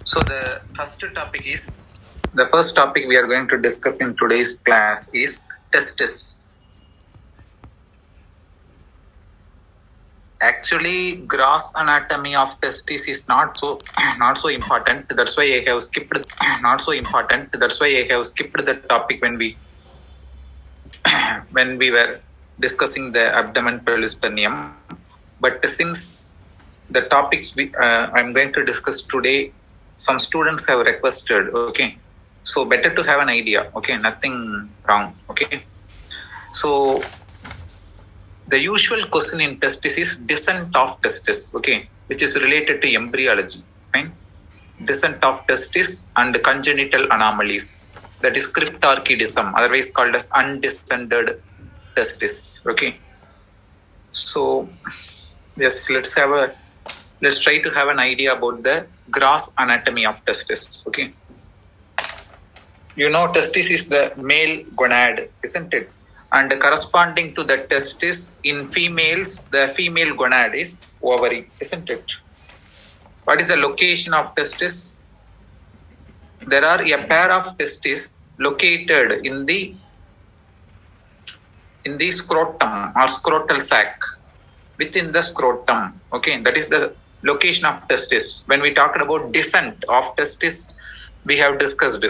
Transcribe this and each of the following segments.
So the first topic we are going to discuss in today's class is testis. Actually, gross anatomy of testis is not so important. That's why I have skipped the topic when we were discussing the abdomen perineum. But since the topics I'm going to discuss today, some students have requested. Okay, so better to have an idea. Okay, nothing wrong. Okay, so the usual question in testis is descent of testis. Okay, which is related to embryology. Fine, descent of testis and congenital anomalies. That is cryptorchidism, otherwise called as undescended testis. Okay, so yes, let's try to have an idea about the gross anatomy of testis. Okay, you know, testis is the male gonad, isn't it? And corresponding to the testis in females, the female gonad is ovary, isn't it? What is the location of testis? There are a pair of testis located in the scrotum or scrotal sac, within the scrotum. Okay, that is the location of testis. When we talked about descent of testis, we have discussed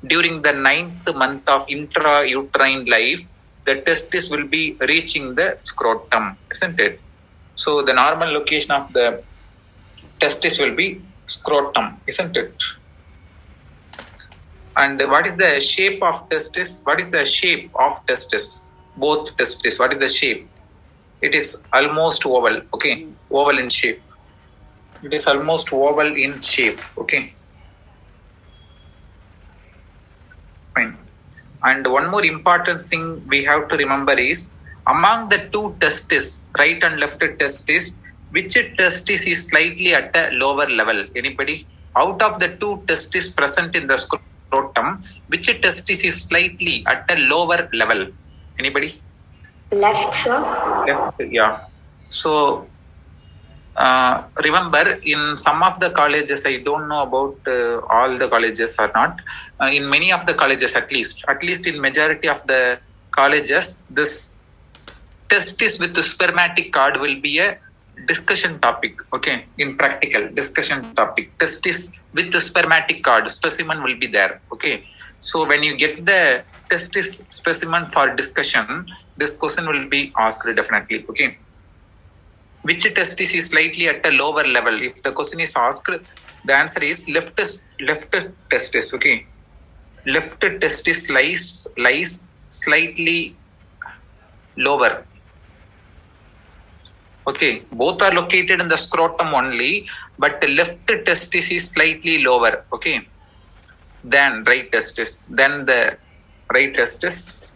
during the 9th month of intrauterine life, the testis will be reaching the scrotum, isn't it? So the normal location of the testis will be scrotum, isn't it? And what is the shape of testis? What is the shape of testis? Both testis, what is the shape? It is almost oval. Okay, oval in shape. It is almost oval in shape. Okay, fine. And one more important thing we have to remember is, among the two testis, right and left testis, which testis is slightly at a lower level? Anybody? Out of the two testis present in the scrotum, which testis is slightly at a lower level? Anybody? Left, sir. Left, yeah. So remember, in some of the colleges, I don't know about all the colleges or not, in many of the colleges, at least in majority of the colleges, this testis with the spermatic cord will be a discussion topic. Okay, in practical discussion topic, testis with the spermatic cord specimen will be there. Okay, so when you get the testis specimen for discussion, this question will be asked definitely. Okay, which testis is slightly at a lower level? If the question is asked, the answer is left testis. Okay, left testis lies slightly lower. Okay, both are located in the scrotum only, but the left testis is slightly lower. Okay, than right testis. Then the right testis.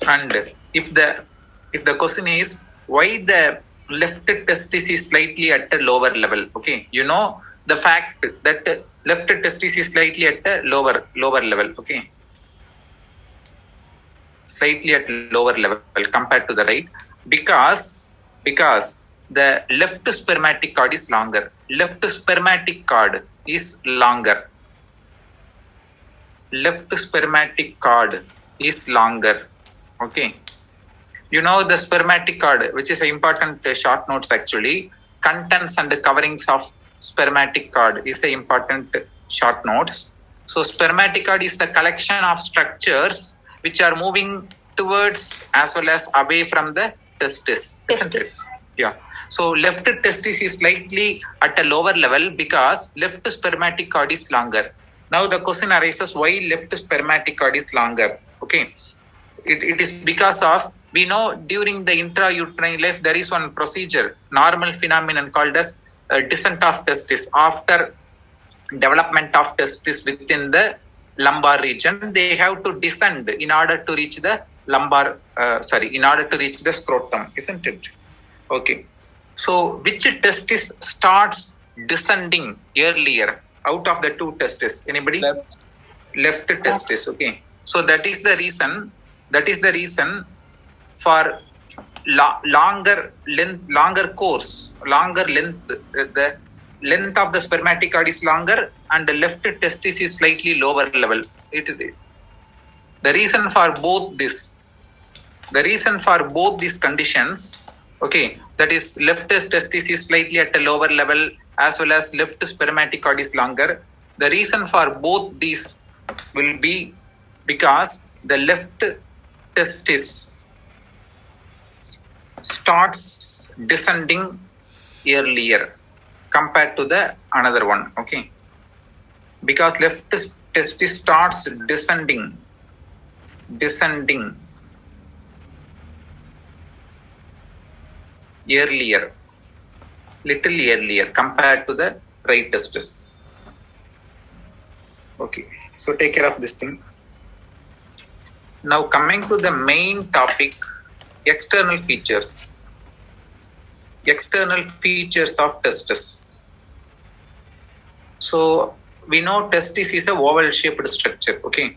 And if the question is why the left testis is slightly at a lower level, okay, you know the fact that left testis is slightly at a lower level. Okay, slightly at lower level compared to the right, because the left spermatic cord is longer. Left spermatic cord is longer. Left spermatic cord is longer. Okay, you know the spermatic cord, which is an important short notes actually. Contents and coverings of spermatic cord is an important short notes. So spermatic cord is a collection of structures which are moving towards as well as away from the testis. Yeah. So left testis is slightly at a lower level because left spermatic cord is longer. Now the question arises, why left spermatic cord is longer? Okay. It is because of, we know during the intrauterine life there is one procedure, normal phenomenon called as descent of testis. After development of testis within the lumbar region, they have to descend in order to reach the scrotum, isn't it? Okay, so which testis starts descending earlier out of the two testis? Anybody? Left testis. Okay, so that is the reason for longer course, longer length. The length of the spermatic cord is longer, and the left testis is slightly lower level. It is the reason for both this. The reason for both these conditions, okay, that is left testis is slightly at a lower level as well as left spermatic cord is longer. The reason for both these will be because the left testis starts descending earlier compared to the another one, okay, because left testis starts descending earlier, little earlier compared to the right testis. Okay, so take care of this thing. Now coming to the main topic, external features of testis. So we know testis is a oval shaped structure, okay.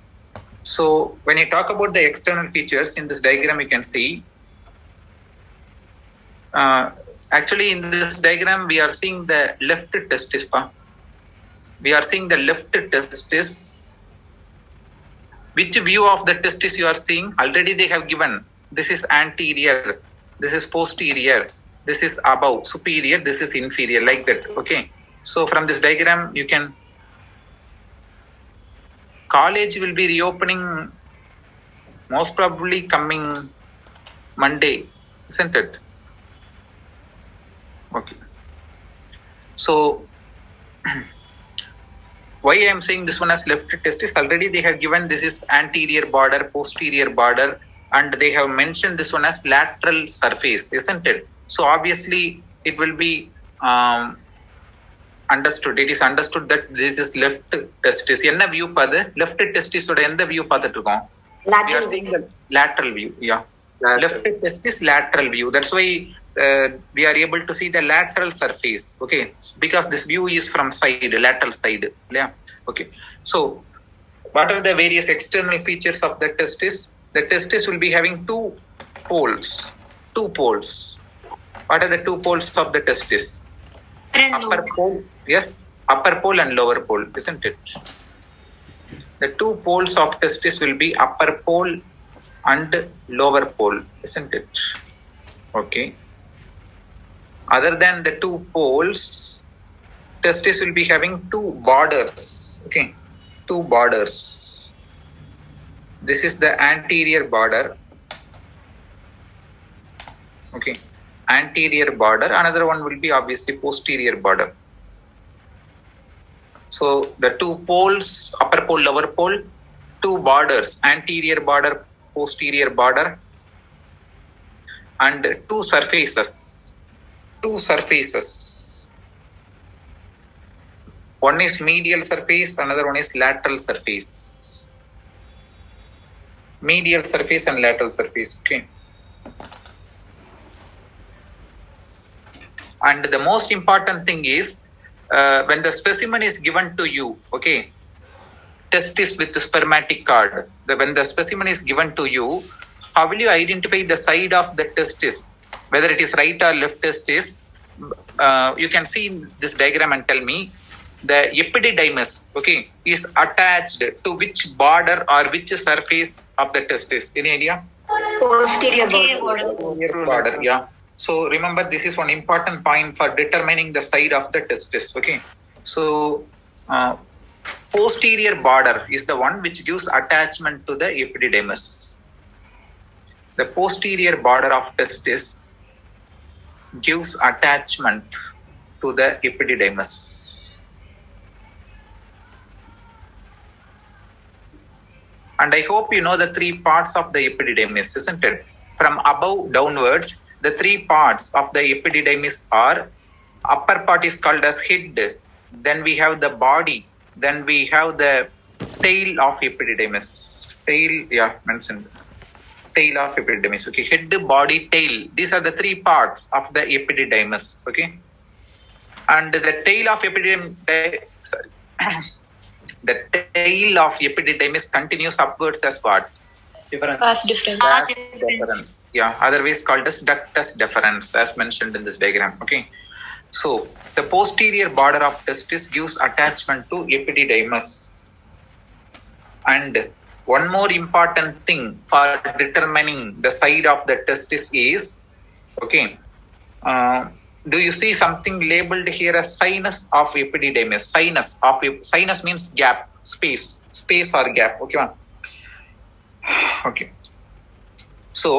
So when you talk about the external features in this diagram, you can see actually in this diagram we are seeing the left testis. We are seeing the left testis. Which view of the testis you are seeing? Already they have given. This is anterior, this is posterior, this is above, superior, this is inferior, like that. Okay. So from this diagram, you can. College will be reopening most probably coming Monday, isn't it? Okay. So why I am saying this one as left testis? Already they have given this is anterior border, posterior border, and they have mentioned this one as lateral surface, isn't it? So obviously it will be understood. It is understood that this is left testis. Enna view padu? Left testis oda endha view paathukom? We are seeing the lateral view. Yeah. Left testis lateral view. That's why we are able to see the lateral surface. Okay. Because this view is from side, lateral side. Yeah. Okay. So what are the various external features of the testis? The testis will be having two poles. What are the two poles of the testis? Upper pole, yes, upper pole and lower pole, isn't it? The two poles of testis will be upper pole and lower pole, isn't it? Okay. Other than the two poles, testis will be having two borders. Okay, two borders. This is the anterior border. Okay. Anterior border, another one will be obviously posterior border. So the two poles, upper pole, lower pole, two borders, anterior border, posterior border, and two surfaces. One is medial surface, another one is lateral surface. Medial surface and lateral surface. Okay. And the most important thing is when the specimen is given to you, okay, testis with the spermatic cord. When the specimen is given to you, how will you identify the side of the testis, whether it is right or left testis? You can see in this diagram and tell me the epididymis, okay, is attached to which border or which surface of the testis? Any idea? Posterior border. Posterior border, yeah. So remember, this is one important point for determining the side of the testis. Okay. So posterior border is the one which gives attachment to the epididymis. The posterior border of testis gives attachment to the epididymis. And I hope you know the three parts of the epididymis, isn't it? From above downwards, the three parts of the epididymis are, upper part is called as head, then we have the body, then we have the tail of epididymis. Tail, yeah, mentioned. Tail of epididymis. Okay, head, body, tail. These are the three parts of the epididymis. Okay, and the tail of epididymis, the tail of epididymis continues upwards as what? Difference. Vas difference. Vas deferens. Yeah, otherwise called as ductus deferens, as mentioned in this diagram. Okay. So the posterior border of testis gives attachment to epididymis. And one more important thing for determining the side of the testis is, okay, do you see something labeled here as sinus of epididymis? Sinus means gap, space or gap. Okay. Okay. So,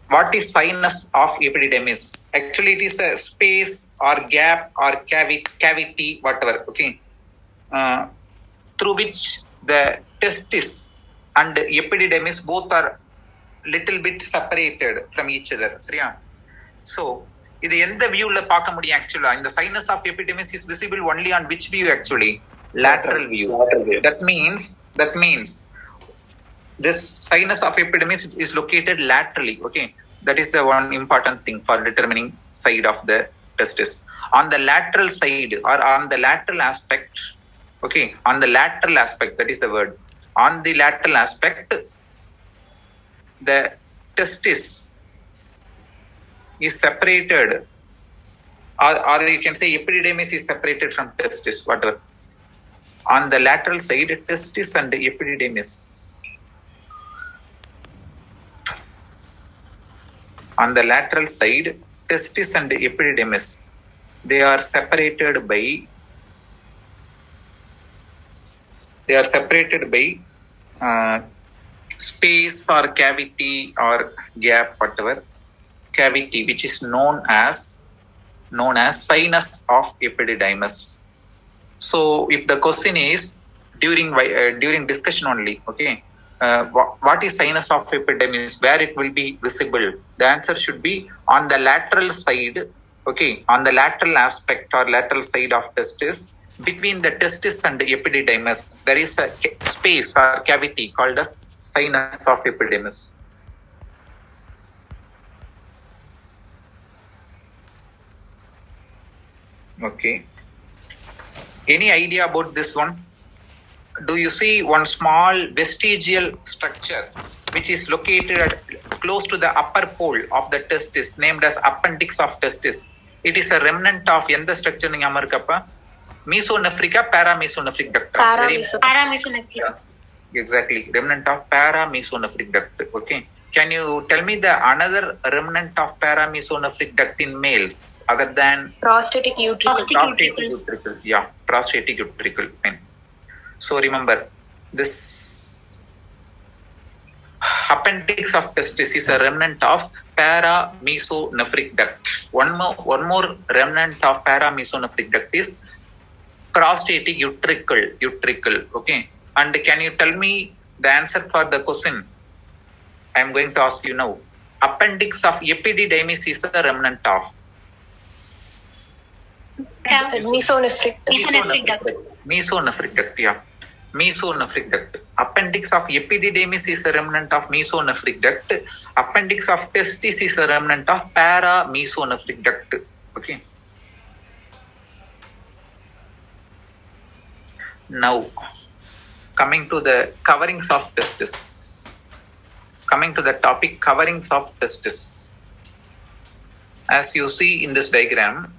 what is sinus of epididymis? Actually, it is a space or gap or cavity, whatever. Okay, through which the testis and epididymis both are little bit separated from each other. சரியா? So, இது எந்த வியூல பார்க்க முடியும் ஆக்சுவலா? இந்த sinus of epididymis is visible only on which view actually? Lateral view. That means this sinus of epididymis is located laterally. Okay, that is the one important thing for determining side of the testis. On the lateral side or on the lateral aspect, okay, on the lateral aspect, that is the word. On the lateral aspect, the testis is separated, or you can say epididymis is separated from testis, whatever. On the lateral side, testis and epididymis. On the lateral side, testis and epididymis, they are separated by space or cavity or gap, whatever, cavity, which is known as sinus of epididymis. So if the question is during discussion only, okay, what is sinus of epididymis, where it will be visible, the answer should be on the lateral side. Okay, on the lateral aspect or lateral side of testis, between the testis and the epididymis, there is a space or cavity called as sinus of epididymis. Okay, any idea about this one? Do you see one small vestigial structure which is located close to the upper pole of the testis, named as appendix of testis? It is a remnant of எந்த structure நீங்க அமர்க்கப்பா? Mesonephric, paramesonephric duct. Paramesonephric. Exactly, remnant of paramesonephric duct. Okay, can you tell me the another remnant of paramesonephric duct in males other than Prostatic utricle. prostatic utricle? Yeah, prostatic utricle. Fine. So remember, this appendix of testis is a remnant of paramesonephric duct. One more remnant of paramesonephric duct is prostatic utricle. Okay, and can you tell me the answer for the question I am going to ask you now? Appendix of epididymis is a remnant of Mesonephric. Mesonephric duct. Yeah, mesonephric duct. Appendix of epididymis is a remnant of mesonephric duct. Appendix of testis is a remnant of paramesonephric duct. Okay. Now, coming to the coverings of testis. Coming to the topic coverings of testis. As you see in this diagram,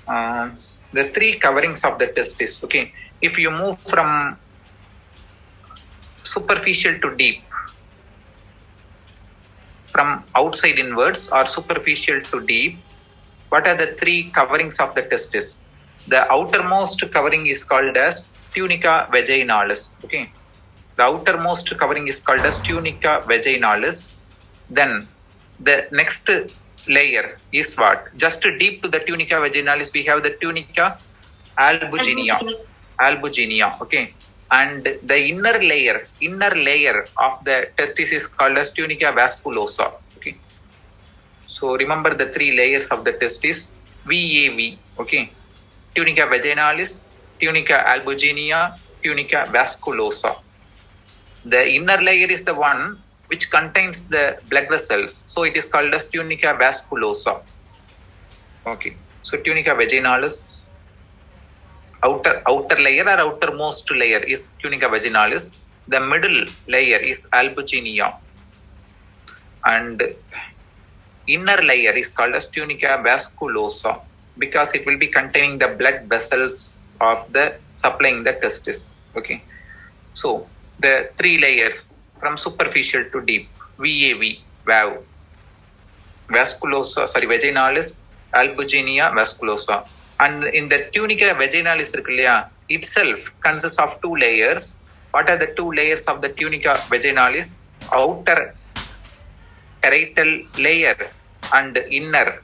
the three coverings of the testis. Okay, if you move from superficial to deep, from outside inwards or superficial to deep, what are the three coverings of the testis? The outermost covering is called as tunica vaginalis. Okay, the outermost covering is called as tunica vaginalis. Then the next layer is what? Just deep to the tunica vaginalis, we have the tunica albuginea. Okay, and the inner layer of the testis is called as tunica vasculosa. Okay, so remember the three layers of the testis, VAV. Okay, tunica vaginalis, tunica albuginea, tunica vasculosa. The inner layer is the one which contains the blood vessels, so it is called as tunica vasculosa. Okay, so tunica vaginalis, outer layer or outermost layer is tunica vaginalis. The middle layer is albuginea, and inner layer is called as tunica vasculosa because it will be containing the blood vessels of the supplying the testis. Okay, so the three layers from superficial to deep, VAV, valve, vasculosa, vaginalis, albuginea, vasculosa. And in the tunica vaginalis itself consists of two layers. What are the two layers of the tunica vaginalis? Outer parietal layer and inner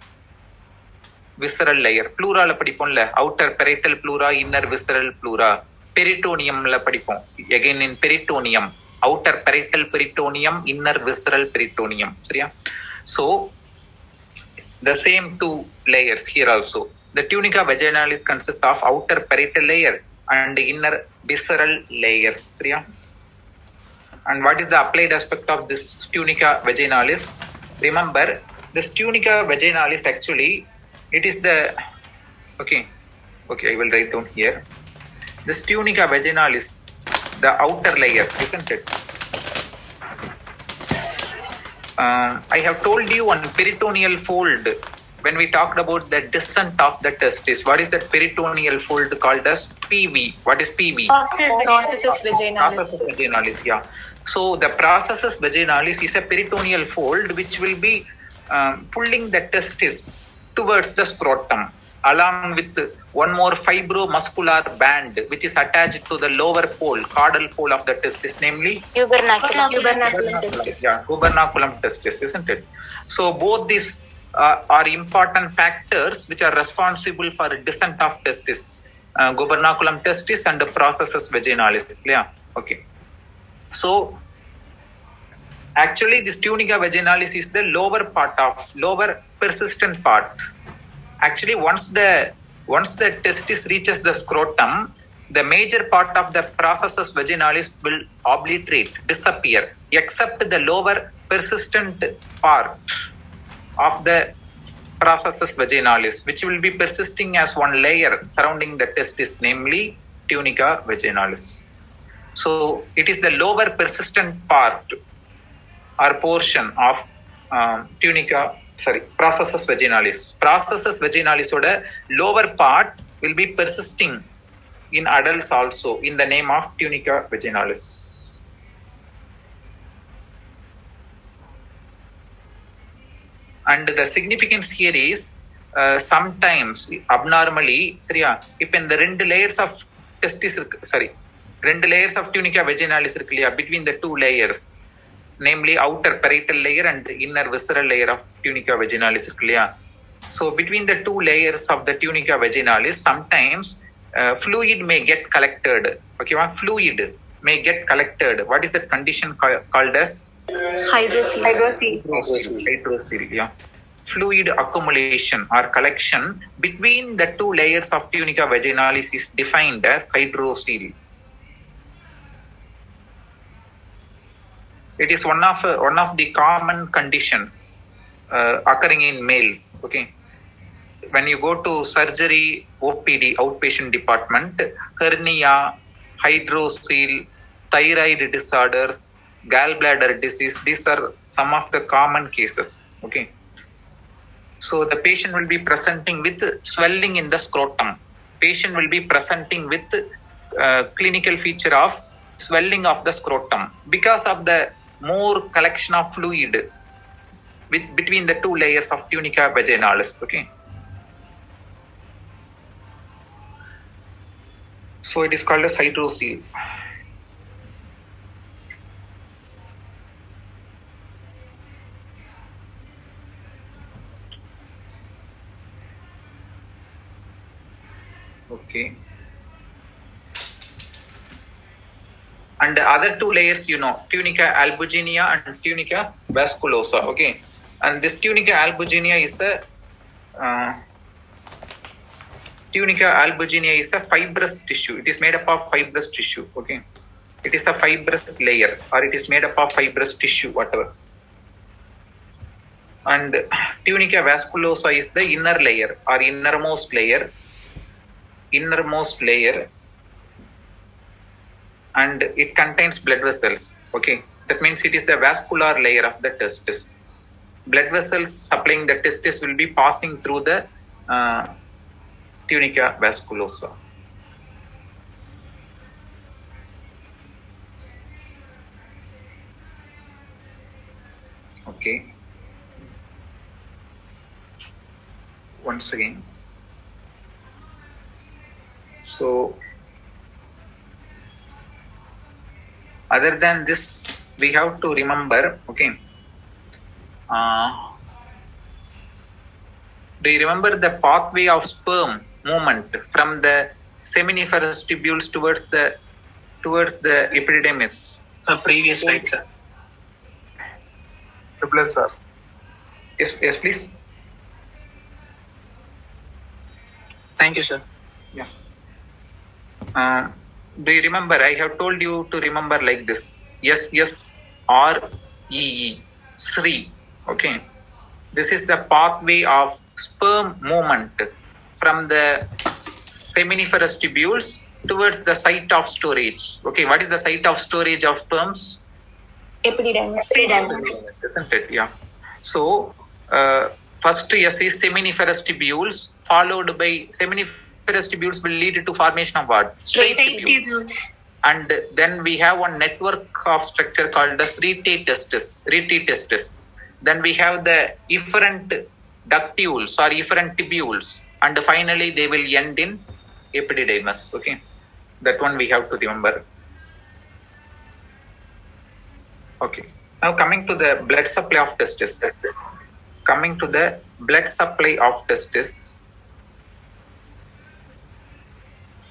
visceral layer. Plural படிப்போம்ல, outer parietal pleura, inner visceral pleura. Peritoneumல படிப்போம். Again in peritoneum, outer parietal peritoneum, inner visceral peritoneum. சரியா? So the same two layers here also. The tunica vaginalis consists of outer parietal layer and inner visceral layer. சரியா? And what is the applied aspect of this tunica vaginalis? Remember, this tunica vaginalis actually, it is the, okay, I will write down here. This tunica vaginalis, the outer layer, isn't it? I have told you on peritoneal fold, when we talked about the descent of the testis, what is that peritoneal fold called as PV? What is PV? Processus vaginalis. Processus vaginalis, yeah. So the processus vaginalis is a peritoneal fold which will be pulling the testis towards the scrotum, along with one more fibromuscular band which is attached to the lower pole, caudal pole of the testis, namely Gubernaculum testis. Yeah, gubernaculum testis, isn't it? So both these are important factors which are responsible for descent of testis, gubernaculum testis and the processus vaginalis. Yeah, okay. So actually this tunica vaginalis is the lower persistent part. Actually once the testis reaches the scrotum, the major part of the processus vaginalis will obliterate, disappear, except the lower persistent part of the processus vaginalis, which will be persisting as one layer surrounding the testis, namely tunica vaginalis. So it is the lower persistent part or portion of processus vaginalis. Processus vaginalis oda lower part will be persisting in adults also in the name of tunica vaginalis. And the significance here is sometimes abnormally, சரியா, இப்போ இந்த ரெண்டு layers of testis ரெண்டு layers of tunica vaginalis இருக்கு இல்லையா, between the two layers, namely outer parietal layer and inner visceral layer of tunica vaginalis இருக்கு இல்லையா. So between the two layers of the tunica vaginalis, sometimes fluid may get collected. Okay, fluid may get collected. What is that condition called as? Hydrocele. Yeah. Fluid accumulation or collection between the two layers of tunica vaginalis is defined as hydrocele. It is one of the common conditions occurring in males. Okay, when you go to surgery, OPD, outpatient department, hernia, hydrocele, thyroid disorders, gallbladder disease, these are some of the common cases. Okay, so the patient will be presenting with swelling in the scrotum. Patient will be presenting with clinical feature of swelling of the scrotum because of the more collection of fluid between the two layers of tunica vaginalis. Okay, so it is called as hydrocele. Okay, and the other two layers, tunica albuginea and tunica vasculosa. Okay, and this tunica albuginea is a fibrous tissue. It is made up of fibrous tissue. Okay, it is a fibrous layer, or it is made up of fibrous tissue, whatever. And tunica vasculosa is the inner layer or innermost layer, and it contains blood vessels. Okay, that means it is the vascular layer of the testis. Blood vessels supplying the testis will be passing through the tunica vasculosa. Okay, once again, so other than this we have to remember, okay, do you remember the pathway of sperm movement from the seminiferous tubules towards the epididymis? Previous slide, sir. Plus, sir. Yes, please. Thank you, sir. Yeah. Do you remember? I have told you to remember like this. SSREE, SRE. Okay. This is the pathway of sperm movement from the seminiferous tubules towards the site of storage. Okay. What is the site of storage of sperms? Epididymis. Isn't it? Yeah. So, first S is seminiferous tubules, followed by seminiferous tubules will lead to formation of what? Straight tubules. And then we have one network of structure called as rete testis. Then we have the efferent ductules or efferent tubules, and finally they will end in epididymis. Okay, that one we have to remember. Okay, now coming to the blood supply of testis.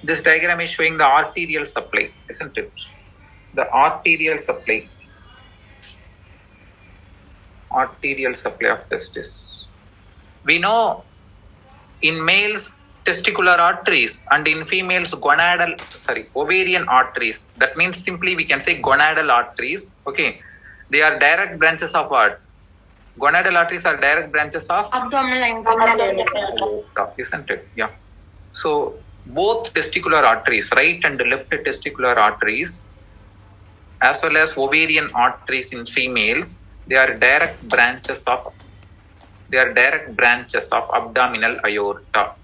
This diagram is showing the arterial supply, isn't it? The arterial supply of testis. We know in males testicular arteries and in females ovarian arteries. That means simply we can say gonadal arteries. Okay, they are direct branches of what? Gonadal arteries are direct branches of aorta, isn't it? Yeah. So both testicular arteries, right and left testicular arteries, as well as ovarian arteries in females, they are direct branches of abdominal aorta.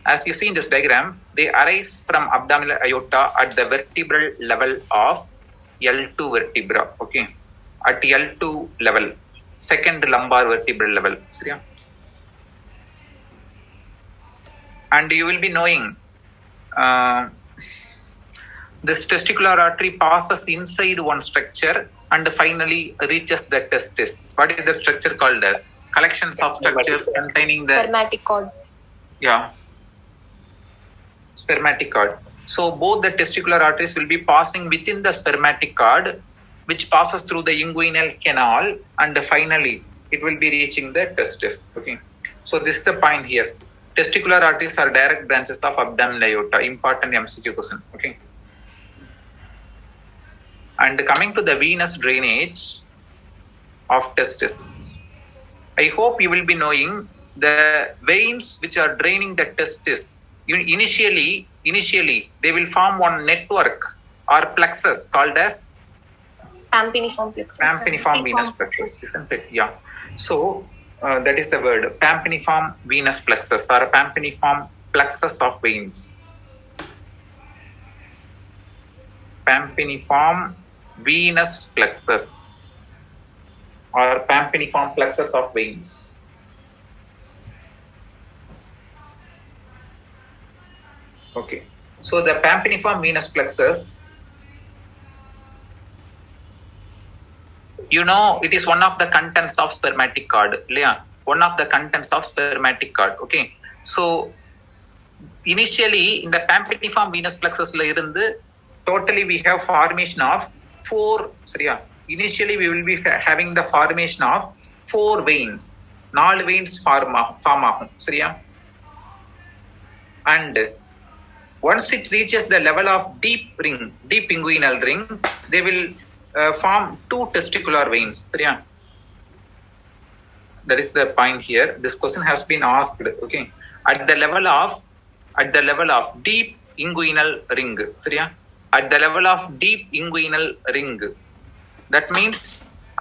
As you see in this diagram, they arise from abdominal aorta at the vertebral level of L2 vertebra. Okay, at L2 level, second lumbar vertebral level. And you will be knowing this testicular artery passes inside one structure and finally reaches the testis. What is the structure called as? Collections of structures containing the Spermatic cord. Yeah, spermatic cord. So both the testicular arteries will be passing within the spermatic cord, which passes through the inguinal canal, and finally it will be reaching the testis. Okay, so this is the point here. Testicular arteries are direct branches of abdominal aorta. Important MCQ question. Okay. And coming to the venous drainage of testis, I hope you will be knowing the veins which are draining the testis. Initially, they will form one network or plexus called as Pampiniform plexus. Pampiniform venous plexus, isn't it? Yeah. So that is the word, pampiniform venous plexus or pampiniform plexus of veins. Pampiniform venous plexus or pampiniform plexus of veins. Okay, so the pampiniform venous plexus, you know, it is one of the contents of spermatic cord. One of the contents of spermatic cord. Okay, so initially in the pampiniform venous plexus totally we have formation of 4. Initially we will be having the formation of 4 veins. 4 veins form ஆகும். சரியா? And once it reaches the level of deep inguinal ring, they will form 2 testicular veins. சரியா? That is the point here. This question has been asked. Okay, at the level of deep inguinal ring. சரியா? At the level of deep inguinal ring. That means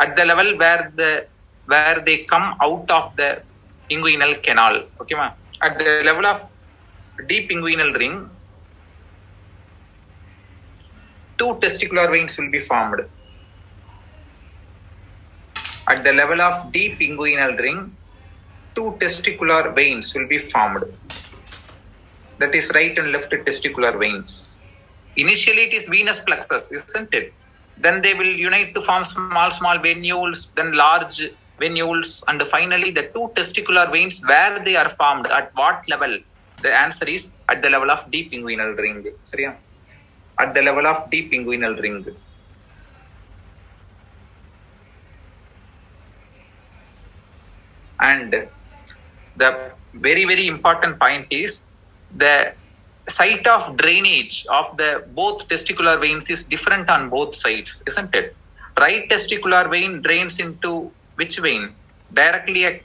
at the level where they come out of the inguinal canal. Okay, ma? At the level of deep inguinal ring, two testicular veins will be formed. At the level of deep inguinal ring, two testicular veins will be formed. That is right and left testicular veins. Initially it is venous plexus, isn't it? Then they will unite to form small venules, then large venules, and finally the two testicular veins, where they are formed, at what level? The answer is at the level of deep inguinal ring. சரியா? At the level of deep inguinal ring. And the very important point is the site of drainage of the both testicular veins is different on both sides, isn't it? Right testicular vein drains into which vein? Directly, it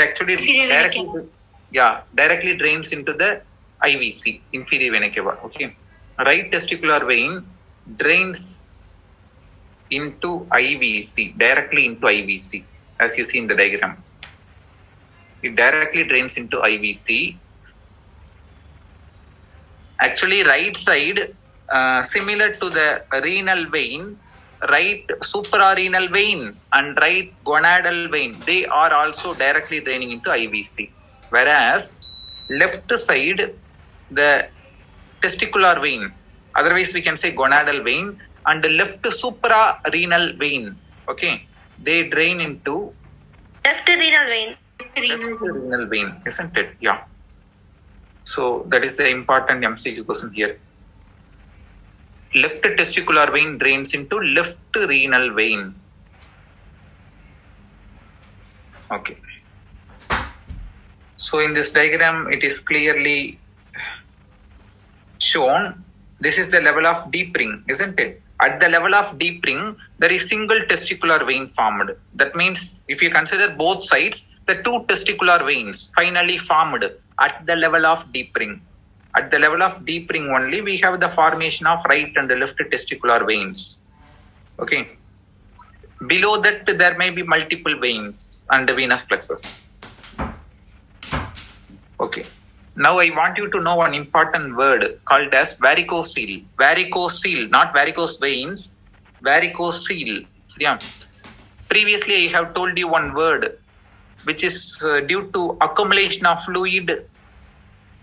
actually directly drains into the IVC, inferior vena cava. Okay, right testicular vein drains into IVC, directly into IVC, as you see in the diagram. It directly drains into IVC. Actually, right side, similar to the renal vein, right suprarenal vein and right gonadal vein, they are also directly draining into IVC. Whereas left side, the testicular vein, otherwise we can say gonadal vein, and the left suprarenal vein, okay, they drain into Left renal vein. renal vein, isn't it? Yeah. So that is the important MCQ question here. Left testicular vein drains into left renal vein. Okay. So in this diagram, it is clearly shown. This is the level of deep ring, isn't it? At the level of deep ring, there is single testicular vein formed. That means if you consider both sides, the two testicular veins finally formed at the level of deep ring. At the level of deep ring only, we have the formation of right and left testicular veins. Okay. Below that, there may be multiple veins and venous plexus. Okay. Now I want you to know one important word called as varicocele. Varicocele, not varicose veins. Varicocele. Yeah. Previously, I have told you one word which is due to accumulation of fluid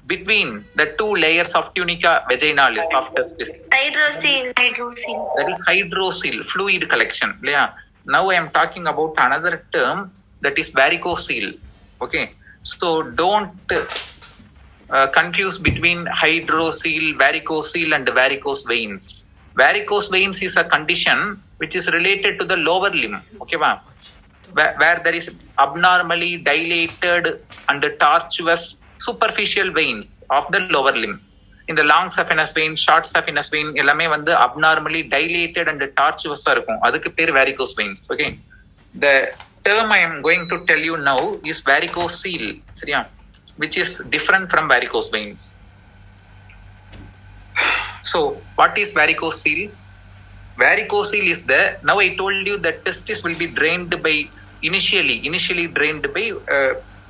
between the two layers of tunica vaginalis of testis. Hydrocele. That is hydrocele, fluid collection. Yeah. Now I am talking about another term, that is varicocele. Okay. So don't confuse between hydrocele, varicocele and varicose veins. Varicose veins is a condition which is related to the lower limb. Okay, ma'am? Where there is abnormally dilated and tortuous superficial veins of the lower limb. In the long saphenous vein, short saphenous vein, எல்லாமே வந்து abnormally dilated and tortuous இருக்கும். அதுக்கு பேர் varicose veins. Okay. The term I am going to tell you now is varicocele. சரியா? Which is different from varicose veins. So, what is varicocele? Varicocele is now I told you that testis will be drained by, initially drained by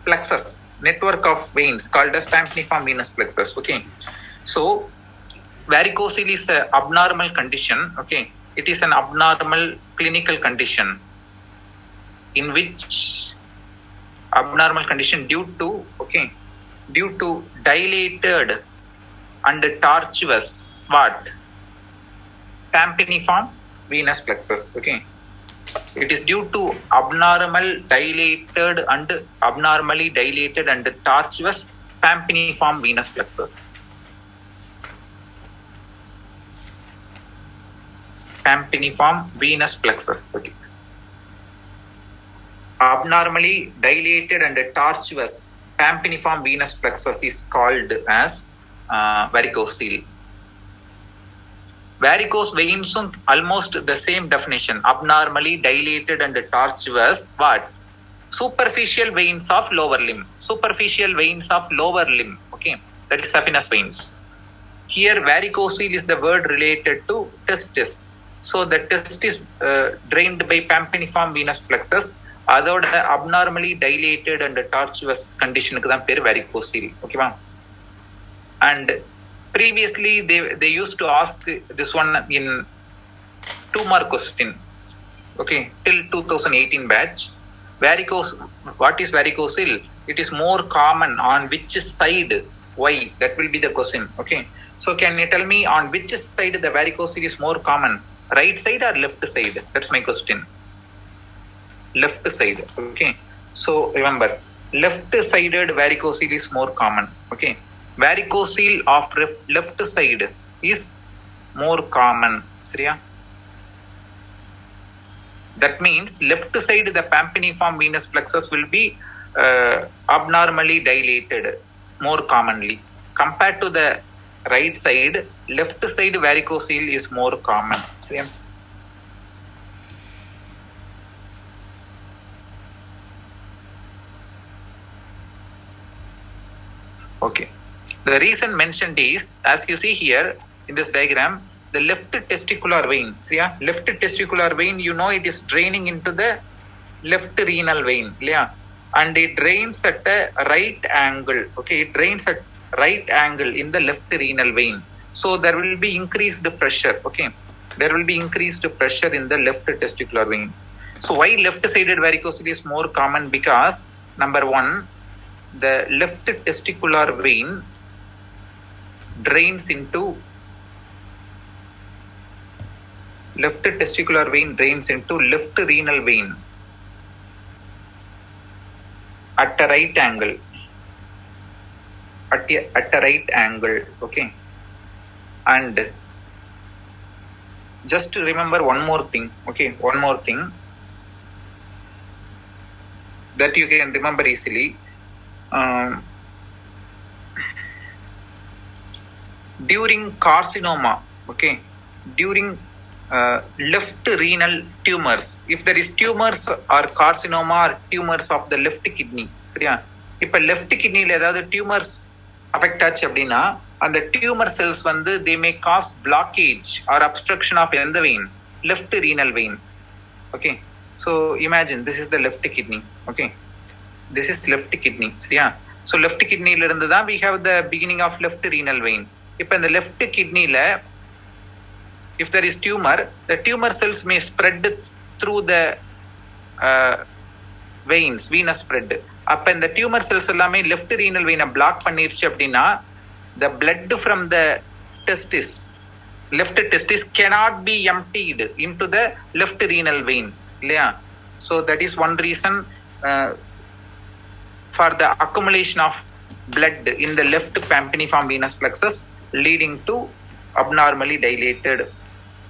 plexus, network of veins called as tympaniform venous plexus. Okay. So, varicocele is an abnormal condition. Okay. It is an abnormal clinical condition in which abnormal condition due to dilated and tortuous what? Tympaniform venous plexus. Okay. It is due to abnormally dilated and tortuous tympaniform venous plexus. Tympaniform venous plexus. Okay. Abnormally dilated and tortuous tympaniform venous plexus is called as varicocele. Varicose veins almost the same definition. Abnormally dilated and tortuous what? Superficial veins of lower limb. Superficial veins of lower limb. Okay. That is saphenous veins. Here varicocele is the word related to testis. So the testis drained by pampiniform venous plexus, அதோட abnormally dilated and tortuous conditionக்கு தான் பேர் varicocele. ஓகேவா? And previously they used to ask this one in 2-mark question. Okay, till 2018 batch. What is varicocele? It is more common on which side? Why? That will be the question. Okay. So can you tell me on which side the varicocele is more common? Right side or left side? That's my question. Left side. Okay. So remember, left-sided varicocele is more common. Okay. Varicocele of left side is more common. Seriya? That means left side the pampiniform venous plexus will be abnormally dilated more commonly. Compared to the right side, left side varicocele is more common. Same. Okay. The reason mentioned is, as you see here in this diagram, the left testicular vein. See, left testicular vein, you know, it is draining into the left renal vein. Yeah. And it drains at a right angle. Okay, it drains at right angle in the left renal vein. So there will be increased pressure. Okay, there will be increased pressure in the left testicular vein. So why left-sided varicocele is more common? Because number one, the left testicular vein drains into left renal vein at a right angle. At a right angle. Okay. And just remember one more thing. Okay, one more thing that you can remember easily. During carcinoma, okay, during left renal tumors, if there is tumors or carcinoma or tumors of the left kidney, சரியா? இப்ப left kidneyல ஏதாவது tumors affect ஆச்சு அப்படின்னா அந்த tumor cells வந்து they may cause blockage or obstruction of எந்த vein? Left renal vein. Okay, so imagine this is the left kidney. Okay, this is left kidney, சரியா? So left kidneyல இருந்து தான் we have the beginning of left renal vein. இப்ப இந்த left kidneyல if there is tumor, the tumor cells may spread through the veins, venous spread. அப்ப இந்த tumor cells எல்லாமே left renal vein block பண்ணிருச்சு அப்படின்னா the blood from the testis, left testis cannot be emptied into the left renal vein. இல்லையா? So that is one reason for the accumulation of blood in the left pampiniform venous plexus leading to abnormally dilated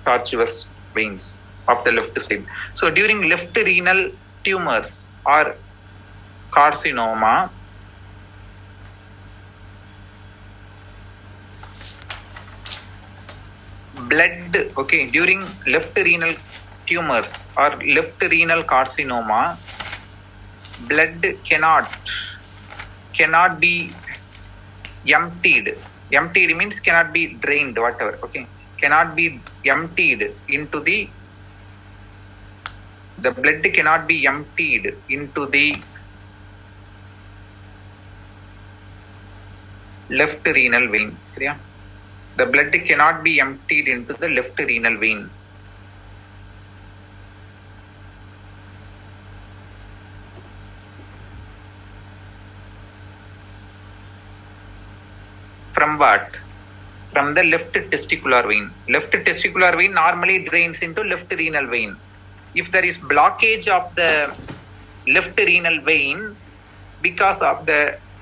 tortuous veins of the left side. So during left renal tumors or carcinoma, blood, okay, during left renal tumors or left renal carcinoma, blood cannot be emptied. Emptied means cannot be drained, whatever. Okay, cannot be emptied into the blood cannot be emptied into the left renal vein. சரியா? The blood cannot be emptied into the left renal vein. From what? From the left testicular vein. Left testicular vein normally drains into left renal vein. If there is blockage of the left renal vein because of the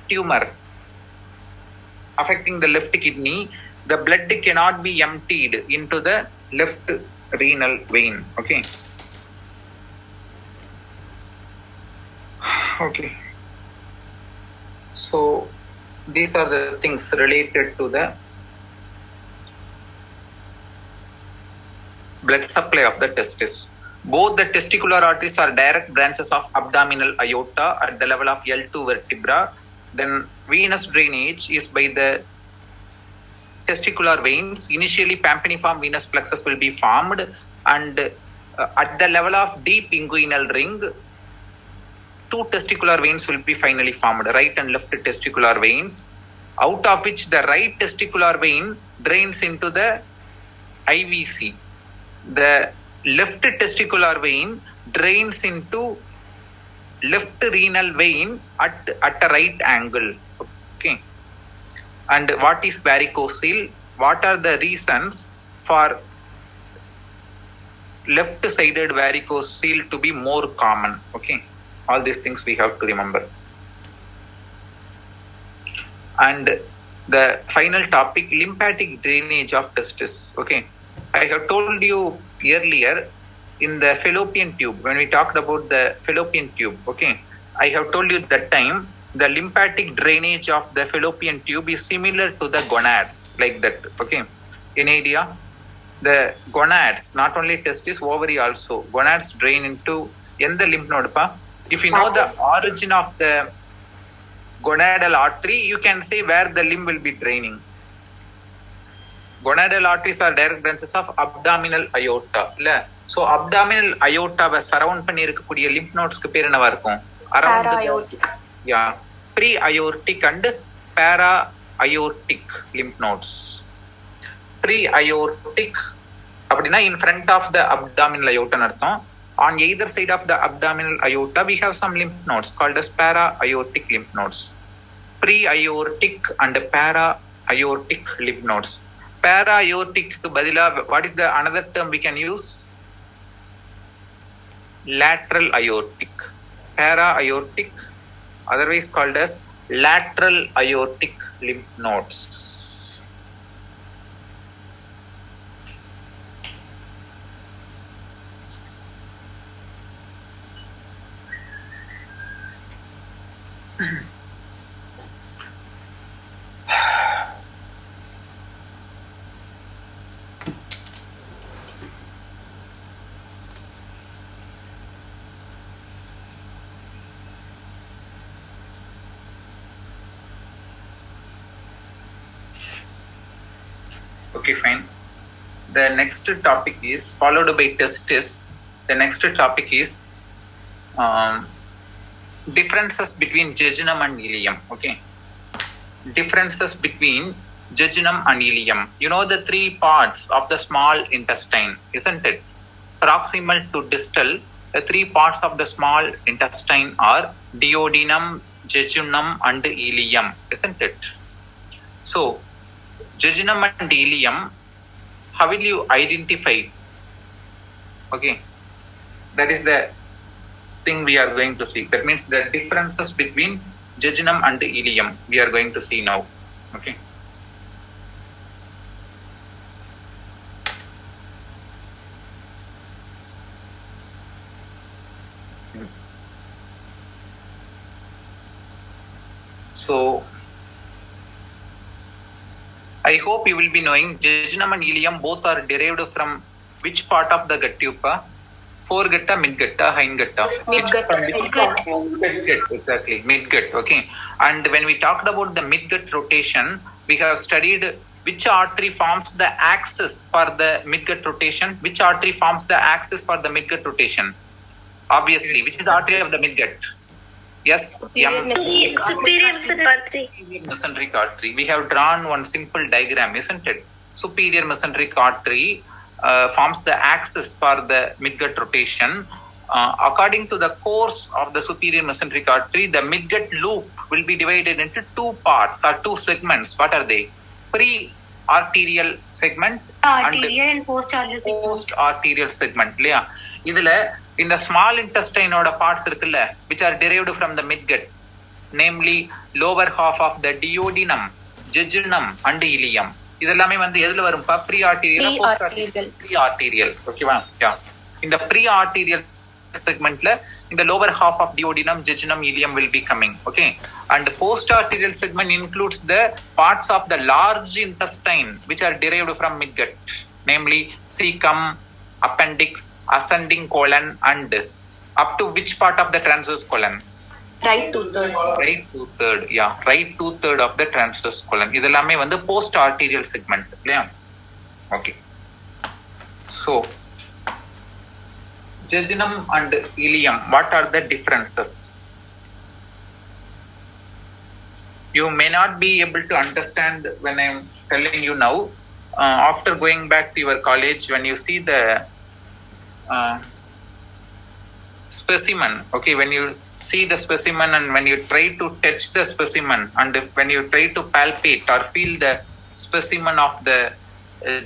tumor affecting the left kidney, the blood cannot be emptied into the left renal vein. Okay. Okay. So these are the things related to the blood supply of the testis. Both the testicular arteries are direct branches of abdominal aorta at the level of L2 vertebra. Then venous drainage is by the testicular veins. Initially, pampiniform venous plexus will be formed, and at the level of deep inguinal ring, two testicular veins will be finally formed, right and left testicular veins, out of which the right testicular vein drains into the IVC. The left testicular vein drains into left renal vein at a right angle. Okay. And what is varicocele? What are the reasons for left-sided varicocele to be more common? Okay. All these things we have to remember. And the final topic, lymphatic drainage of testis. Okay. I have told you earlier in the fallopian tube, when we talked about the fallopian tube, okay, I have told you that time the lymphatic drainage of the fallopian tube is similar to the gonads, like that. Okay. In idea, the gonads, not only testis, ovary also, gonads drain into the lymph node. If you know the origin of the gonadal artery, you can say where the limb will be draining. Gonadal arteries are direct branches of abdominal aorta. So abdominal aorta surround பண்ணி இருக்கக்கூடிய lymph nodes க்கு பேர் என்னவா இருக்கும்? Para-aortic. Yeah, pre-aortic and para-aortic lymph nodes. Pre-aortic அப்படின்னா in front of the abdominal aorta அர்த்தம். On either side of the abdominal aorta, we have some lymph nodes called as para-aortic lymph nodes. Pre-aortic and para-aortic lymph nodes. Para-aortic க்கு பதிலா what is the another term we can use? Lateral aortic. Para-aortic, otherwise called as lateral aortic lymph nodes. Okay, fine. The next topic is followed by testis. The next topic is differences between jejunum and ileum. Okay. Differences between jejunum and ileum. You know the three parts of the small intestine, isn't it? Proximal to distal, the three parts of the small intestine are duodenum, jejunum, and ileum, isn't it? So, jejunum and ileum, how will you identify? Okay, that is the thing we are going to see. That means the differences between jejunum and ileum we are going to see now. Okay. So, I hope you will be knowing jejunum and ileum both are derived from which part of the gut tube? Foregut, midgut, hindgut? Midgut. Midgut, exactly. Midgut, okay. And when we talked about the midgut rotation, we have studied which artery forms the axis for the midgut rotation. Which artery forms the axis for the midgut rotation? Obviously, which is the artery of the midgut? Yes, Superior mesenteric Superior mesenteric. mesenteric artery. We have drawn one simple diagram, isn't it? Superior mesenteric artery forms the axis for the midgut rotation. According to the course of the superior mesenteric artery, the midgut loop will be divided into two parts or two segments. What are they? Pre-arterial segment arterial and post-arterial segment. Post-arterial segment. இதுல இந்த small intestine ஓட parts இருக்குல்ல, which are derived from the midgut, namely lower half of the duodenum, jejunum and ileum. இதெல்லாமே எதுல வரும்பா? pre-arterial, pre-arterial. ஓகேவா? யா. இந்த pre-arterial segmentல இந்த lower half of duodenum, jejunum, ileum will be coming. Okay. And post-arterial segment includes the parts of the large intestine which are derived from midgut, namely cecum, appendix, ascending colon, and up to which part of the transverse colon? Right two-third. right two-third, yeah, right two-third of the transverse colon. இதெல்லாமே வந்து post arterial segment இல்லையா? Okay. So, jejunum and ileum, what are the differences? You may not be able to understand when I'm telling you now. After going back to your college, when you see the specimen, okay, when you see the specimen and when you try to touch the specimen and when you try to palpate or feel the specimen of the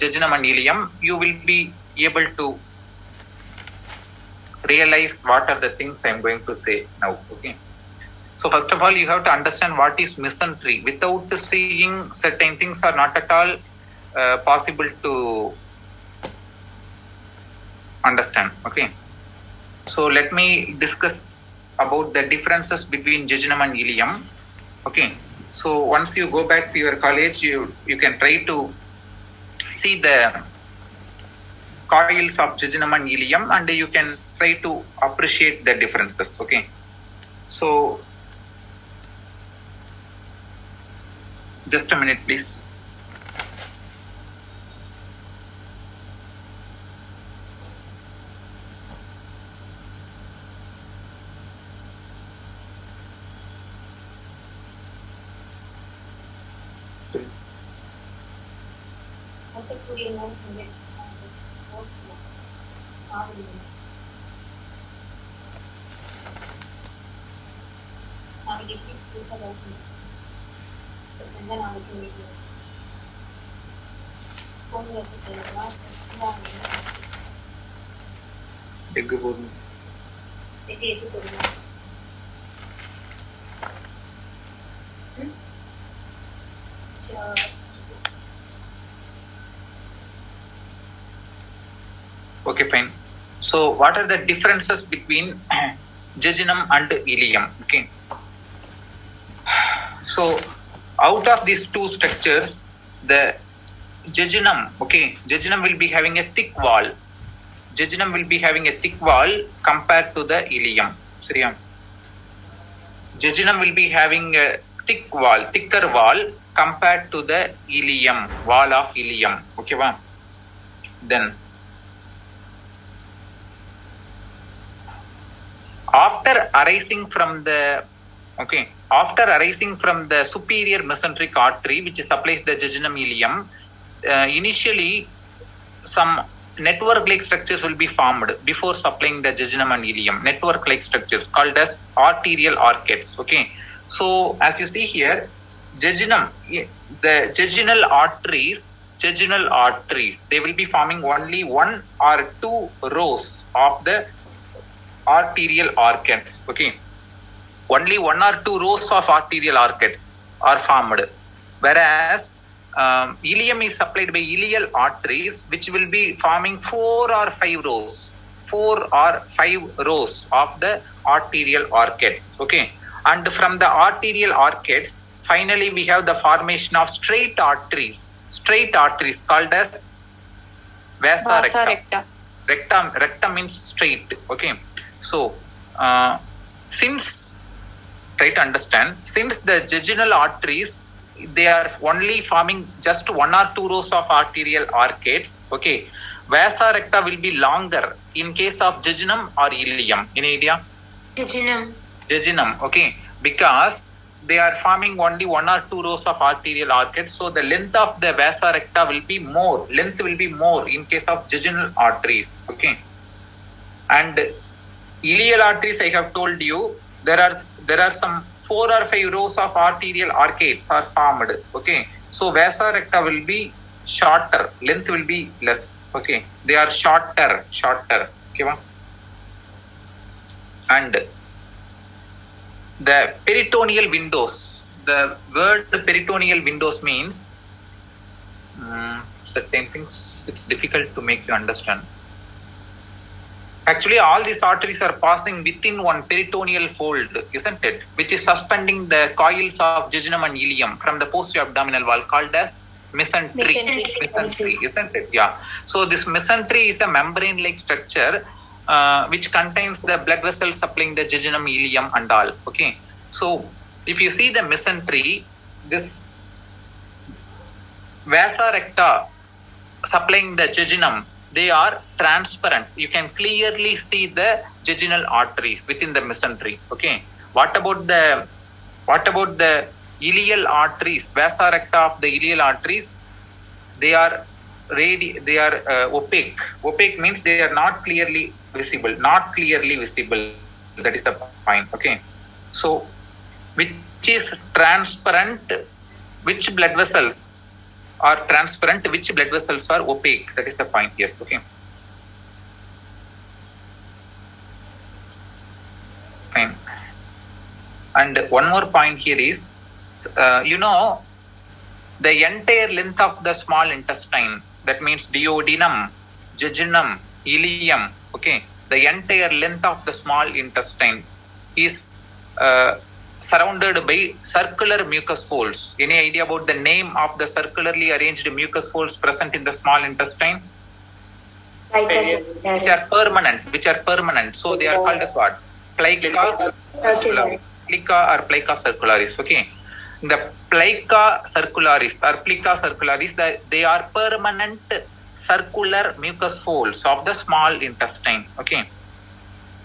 jejunum and ileum, you will be able to realize what are the things I'm going to say now. Okay. So first of all, you have to understand what is mesentery. Without seeing certain things are not at all possible to understand. Okay. So let me discuss about the differences between jejunum and ileum. Okay. So once you go back to your college, you can try to see the coils of jejunum and ileum and you can try to appreciate the differences. Okay. So just a minute, please. Okay, fine. So what are the differences between jejunum and ileum? Okay. So out of these two structures, the jejunum, okay, jejunum will be having a thick wall. Jejunum will be having a thick wall compared to the ileum. Seriya? Jejunum will be having a thicker wall compared to the ileum, wall of ileum. Okay, va? Then after arising from the superior mesenteric artery which supplies the jejunum ileum, initially some network like structures will be formed before supplying the jejunum and ileum. Network like structures called as arterial arcades. Okay. So as you see here, jejunum, the jejunal arteries, they will be forming only one or two rows of the arterial arcades. Okay. Only one or two rows of arterial arcades are formed, whereas ileum is supplied by ileal arteries which will be forming 4 or 5 rows of the arterial arcades. Okay. And from the arterial arcades, finally we have the formation of straight arteries called as vasa recta. Recta means straight. Okay. So since try to understand, since the jejunal arteries, they are only forming just 1 or 2 rows of arterial arcades. Okay. Vasa recta will be longer in case of jejunum or ileum. Any idea? Jejunum. Okay. Because they are forming only 1 or 2 rows of arterial arcades. So the length of the vasa recta will be more. Length will be more in case of jejunal arteries. Okay. And ileal arteries, I have told you, there are some 4 or 5 rows of arterial arcades are formed. Okay. So vasa recta will be shorter. Length will be less. Okay. They are shorter. Okay. And the peritoneal windows. The word peritoneal windows means certain things it's difficult to make you understand. Actually, all these arteries are passing within one peritoneal fold, isn't it? Which is suspending the coils of jejunum and ileum from the posterior abdominal wall, called as mesentery, isn't it? Yeah. So this mesentery is a membrane-like structure which contains the blood vessels supplying the jejunum, ileum, and all. Okay, so if you see the mesentery, this vasa recta supplying the jejunum, they are transparent. You can clearly see the jejunal arteries within the mesentery. Okay, what about the ileal arteries, vasa recta of the ileal arteries? They are opaque. Opaque means they are not clearly visible. That is the point. Okay, so which is transparent, which blood vessels are transparent, which blood vessels are opaque? That is the point here. Okay, fine. And one more point here is, the entire length of the small intestine, that means duodenum, jejunum, ileum. Okay, the entire length of the small intestine is surrounded by circular mucus folds. Any idea about the name of the circularly arranged mucus folds present in the small intestine? Which are permanent. So they are called as what? Plica circularis. Plica or plica circularis. Okay, the plica circularis or plica circularis, they are permanent circular mucus folds of the small intestine. Okay,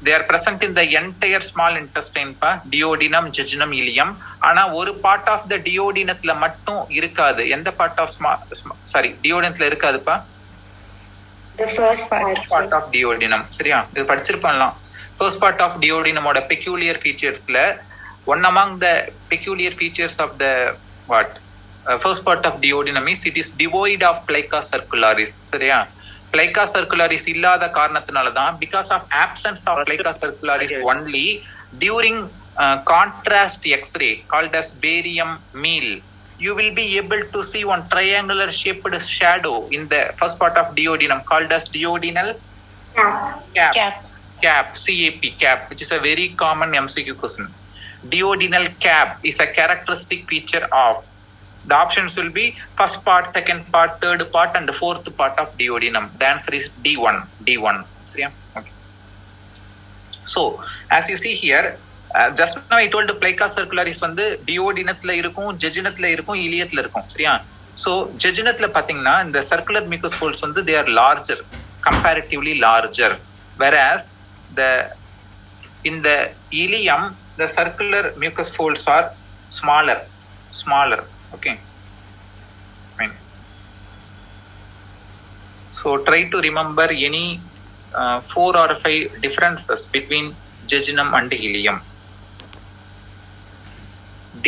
they are present in the entire small intestine pa, duodenum, jejunum, ileum. ஆனா ஒரு part of the டியோடினத்துல மட்டும் இருக்காது. எந்த part of டியோடினத்துல இருக்காதுப்பா? The first part of duodenum. சரியா, இது படிச்சிருப்போம்லாம். First part of duodenum ஓட peculiar featuresல, one among the peculiar features of the first part of duodenum is it is devoid of plica circularis. சரியா, plica circularis இல்லாத காரணத்தினால தான், because of absence of plica circularis only, during contrast X-ray called as barium meal, you will be able to see one triangular shaped shadow in the first part of duodenum called as duodenal cap, CAP, which is a very common MCQ question. Duodenal cap is a characteristic feature of, the options will be first part, second part, third part, and the fourth part of duodenum. The answer is D1. Okay. So as you see here, just now I told plica circularis வந்து டியோடினத்துல இருக்கும், ஜெஜுனத்துல இருக்கும், இலியத்துல இருக்கும். சரியா, so ஜெஜுனத்துல பாத்தீங்கன்னா இந்த circular mucus folds வந்து they are larger, comparatively larger, whereas in the ileum the circular mucus folds are smaller. Okay, fine. So try to remember any 4 or 5 differences between jejunum and ileum.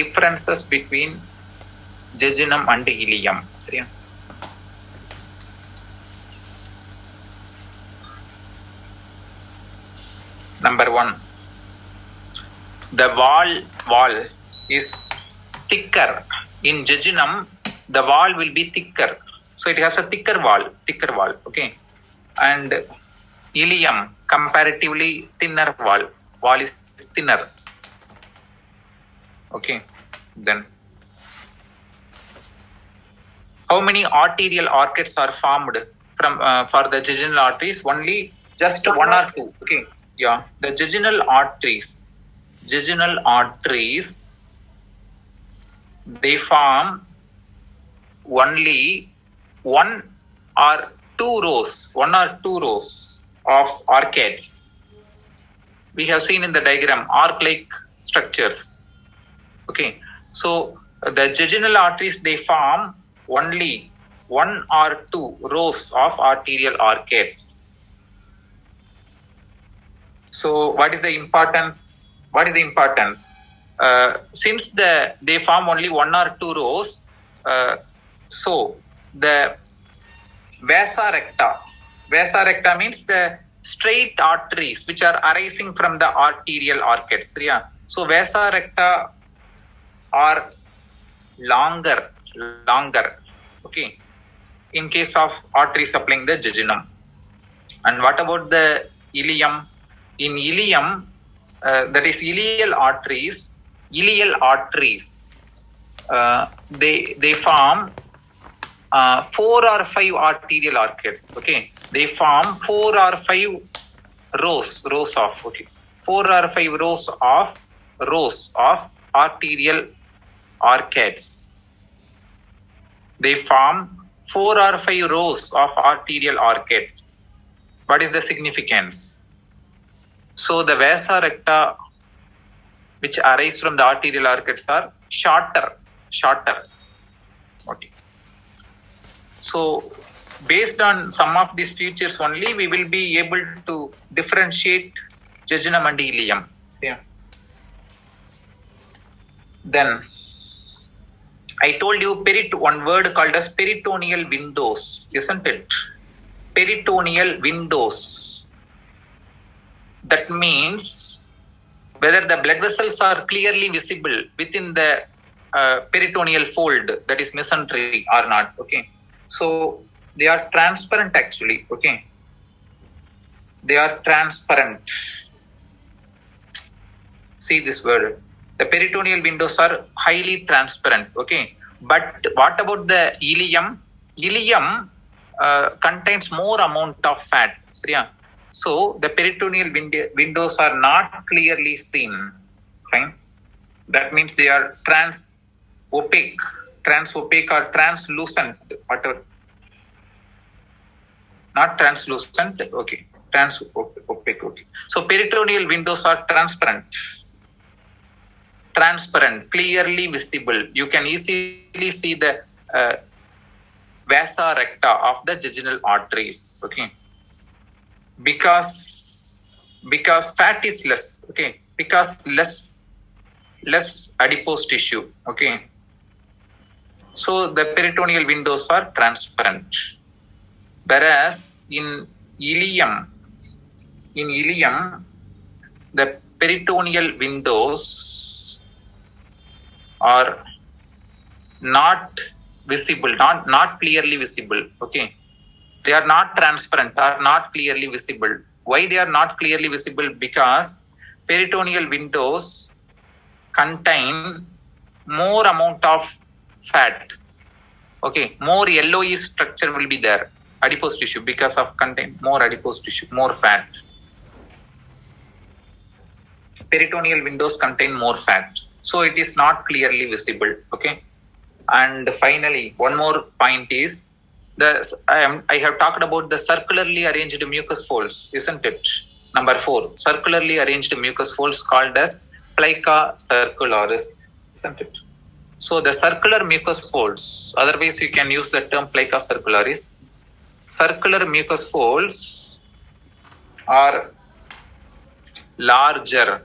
Differences between jejunum and ileum. சரியா, number 1, the wall is thicker. In jejunum the wall will be thicker, so it has a thicker wall. Okay, and ileum comparatively thinner wall is thinner. Okay, then how many arterial arcades are formed from for the jejunal arteries? Only just 1 or 2. Okay, yeah, the jejunal arteries they form only 1 or 2 rows of arcades. We have seen in the diagram arc-like structures. Okay, so the jejunal arteries, they form only 1 or 2 rows of arterial arcades. So what is the importance? Since they form only 1 or 2 rows, so the vasa recta means the straight arteries which are arising from the arterial arcades. Yeah, so vasa recta are longer. Okay, in case of artery supplying the jejunum. And what about the ileum? In ileum, that is ileal arteries, they form 4 or 5 arterial arcades. Okay, they form 4 or 5 rows of, okay, 4 or 5 rows of arterial arcades. They form 4 or 5 rows of arterial arcades. What is the significance? So the vasa recta which arise from the arterial arcades are shorter. Okay. So based on some of these features only, we will be able to differentiate jejunum and ileum. Yeah. Then I told you one word called as peritoneal windows, isn't it? Peritoneal windows. That means whether the blood vessels are clearly visible within the peritoneal fold, that is mesentery, or not. Okay. So they are transparent actually. Okay. They are transparent. See this word. The peritoneal windows are highly transparent. Okay. But what about the ileum? Ileum contains more amount of fat. Yeah. So the peritoneal windows are not clearly seen. Fine. That means they are opaque or translucent. Whatever. Not translucent. Okay. Opaque. Okay. So peritoneal windows are transparent, clearly visible. You can easily see the vasa recta of the jejunal arteries. Okay. Because fat is less. Okay. Because less adipose tissue. Okay. So the peritoneal windows are transparent. Whereas in ileum, the peritoneal windows are not visible, not clearly visible. Okay. They are not transparent, are not clearly visible. Why they are not clearly visible? Because peritoneal windows contain more amount of fat. Okay. More yellowish structure will be there. Adipose tissue, because of contain more adipose tissue, more fat. Peritoneal windows contain more fat. So it is not clearly visible. Okay. And finally, one more point is I have talked about the circularly arranged mucus folds, isn't it? Number 4, circularly arranged mucus folds called as plica circularis, isn't it? So the circular mucus folds, otherwise you can use the term plica circularis. Circular mucus folds are larger.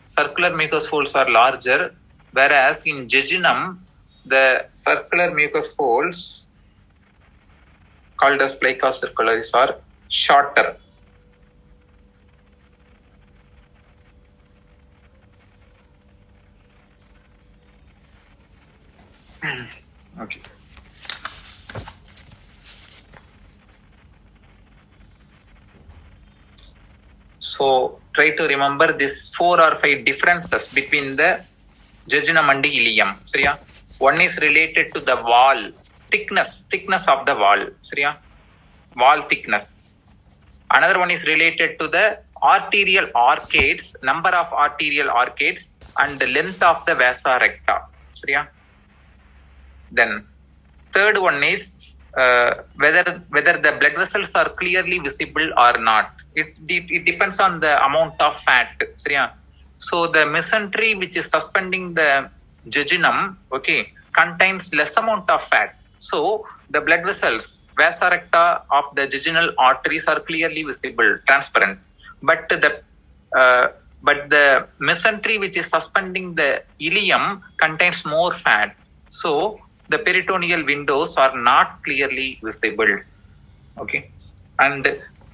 Circular mucus folds are larger, whereas in jejunum, the circular mucus folds called as plica circularis are shorter. Okay. So try to remember this 4 or 5 differences between the jejunum and ileum. Seriya? One is related to the wall, thickness of the wall. Seriya? Wall thickness. Another one is related to the arterial arcades, number of arterial arcades, and the length of the vasa recta. Seriya? Then third one is whether the blood vessels are clearly visible or not. It depends on the amount of fat. Seriya? So the mesentery which is suspending the jejunum, okay, contains less amount of fat. So the blood vessels, vasa recta of the jejunal arteries are clearly visible, transparent. But the mesentery which is suspending the ileum contains more fat. So the peritoneal windows are not clearly visible. Okay. And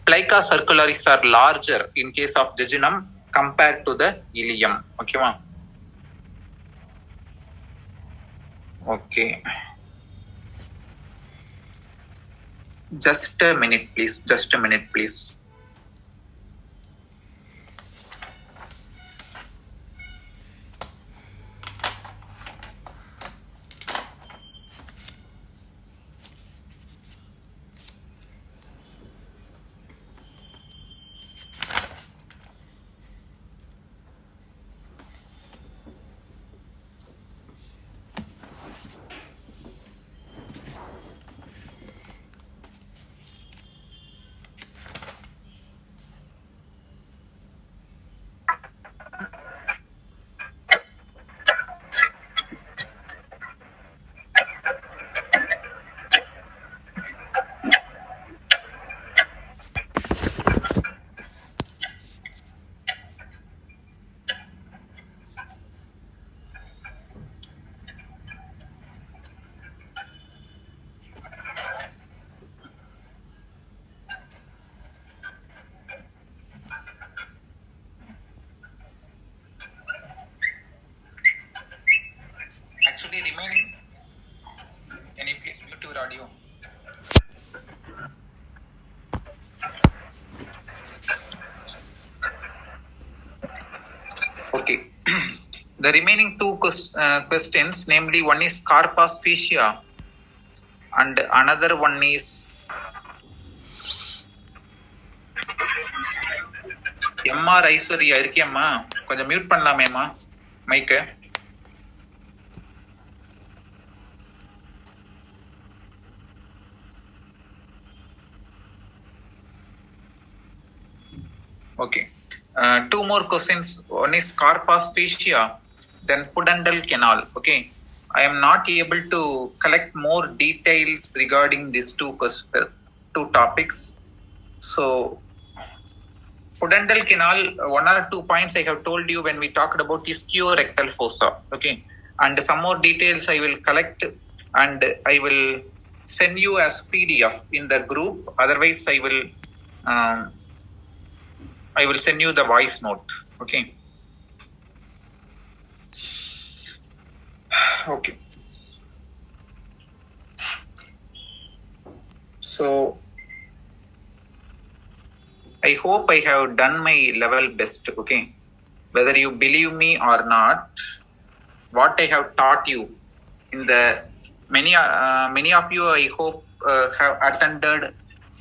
plica circularis are larger in case of jejunum compared to the ileum. Okay, ma'am? Okay. Just a minute, please. The remaining two questions, namely one is Karpa's fascia and another one is MR Aishwarya இருக்கியம்மா, கொஞ்சம் mute பண்ணலாமேம்மா மைக்க. Okay. Two more questions. One is Karpa's fascia, then Pudendal canal. Okay. I am not able to collect more details regarding these two topics. So, Pudendal canal, one or two points I have told you when we talked about ischiorectal fossa. Okay. And some more details I will collect and I will send you as PDF in the group. Otherwise, I will send you the voice note. Okay. Okay. So, I hope I have done my level best. Okay. Whether you believe me or not, what I have taught you in the many of you, I hope have attended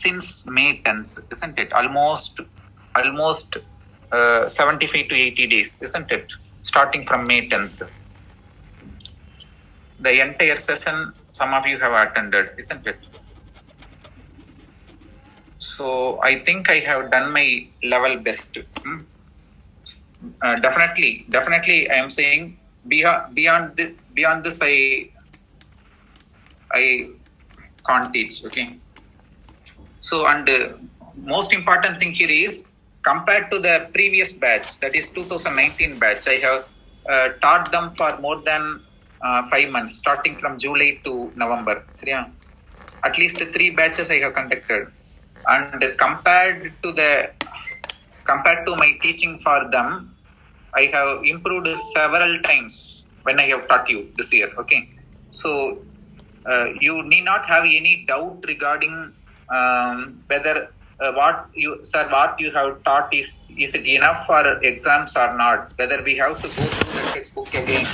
since May 10th, isn't it? Almost 75 to 80 days, isn't it? Starting from May 10th. The entire session, some of you have attended, isn't it? So, I think I have done my level best. Definitely, I am saying beyond this, I can't teach. Okay. So, and most important thing here is, compared to the previous batch, that is 2019 batch, I have taught them for more than 5 months, starting from July to November. At least 3 batches I have conducted. And compared to my teaching for them, I have improved several times when I have taught you this year. Okay. So, you need not have any doubt regarding whether what you have taught is it enough for exams or not, whether we have to go through the textbook again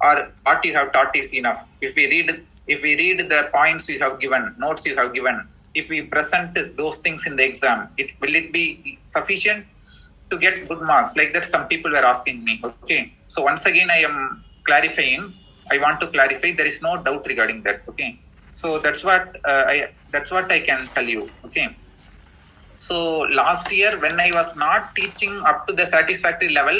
or what you have taught is enough. If we read the points you have given, notes you have given, if we present those things in the exam, will it be sufficient to get good marks? Like that some people were asking me. Okay. So once again I am clarifying. I want to clarify, there is no doubt regarding that. Okay. So that's what I can tell you. Okay. So last year when I was not teaching up to the satisfactory level,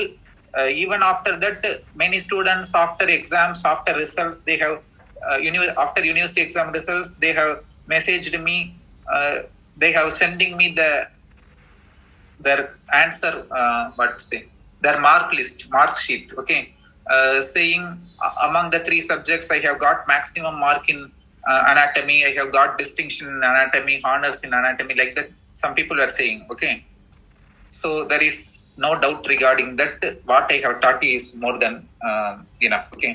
even after that, many students after exams, after results, they have after university exam results, they have messaged me. They have sending me their answer, their mark sheet. Okay, saying among the 3 subjects I have got maximum mark in anatomy, I have got distinction in anatomy, honors in anatomy, like that. Some people are saying. Okay, so there is no doubt regarding that. What I have taught is more than enough. Okay,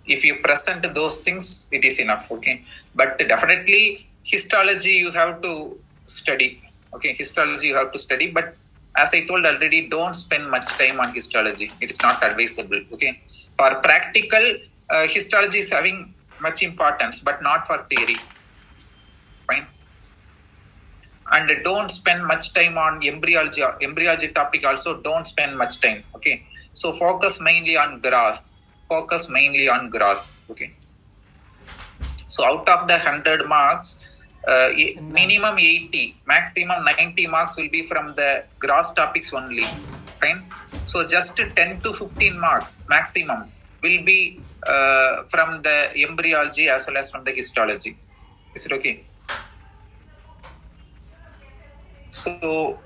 if you present those things, it is enough. Okay, but definitely histology you have to study. Okay, histology you have to study, but as I told already, don't spend much time on histology. It is not advisable. Okay, for practical, histology is having much importance, but not for theory. Fine. And don't spend much time on embryology topic also. Don't spend much time. Okay, so focus mainly on grass. Okay, so out of the 100 marks, minimum 80, maximum 90 marks will be from the gross topics only. Fine. So just 10 to 15 marks maximum will be from the embryology as well as from the histology. Is it okay? So